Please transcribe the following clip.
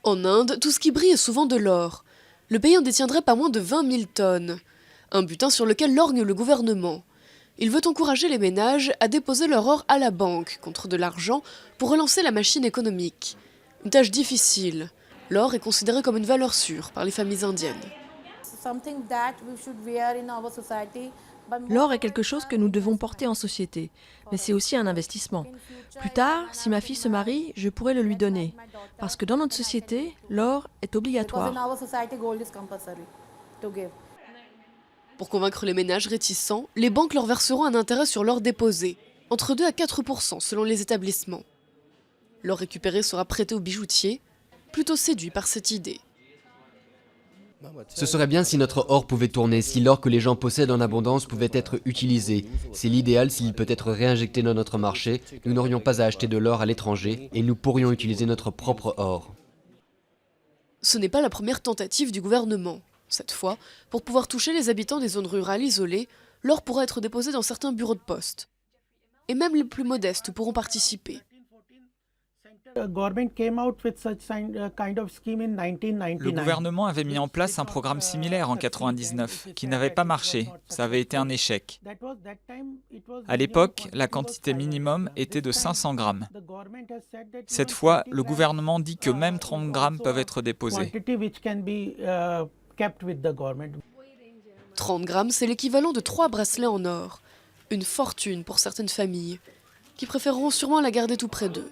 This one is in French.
En Inde, tout ce qui brille est souvent de l'or. Le pays en détiendrait pas moins de 20 000 tonnes. Un butin sur lequel lorgne le gouvernement. Il veut encourager les ménages à déposer leur or à la banque contre de l'argent pour relancer la machine économique. Une tâche difficile. L'or est considéré comme une valeur sûre par les familles indiennes. L'or est quelque chose que nous devons porter en société, mais c'est aussi un investissement. Plus tard, si ma fille se marie, je pourrais le lui donner, parce que dans notre société, l'or est obligatoire. Pour convaincre les ménages réticents, les banques leur verseront un intérêt sur l'or déposé, entre 2 à 4% selon les établissements. L'or récupéré sera prêté aux bijoutiers, plutôt séduits par cette idée. Ce serait bien si notre or pouvait tourner, si l'or que les gens possèdent en abondance pouvait être utilisé. C'est l'idéal s'il peut être réinjecté dans notre marché. Nous n'aurions pas à acheter de l'or à l'étranger et nous pourrions utiliser notre propre or. Ce n'est pas la première tentative du gouvernement. Cette fois, pour pouvoir toucher les habitants des zones rurales isolées, l'or pourra être déposé dans certains bureaux de poste. Et même les plus modestes pourront participer. Le gouvernement avait mis en place un programme similaire en 1999, qui n'avait pas marché, ça avait été un échec. À l'époque, la quantité minimum était de 500 grammes. Cette fois, le gouvernement dit que même 30 grammes peuvent être déposés. 30 grammes, c'est l'équivalent de 3 bracelets en or. Une fortune pour certaines familles, qui préféreront sûrement la garder tout près d'eux.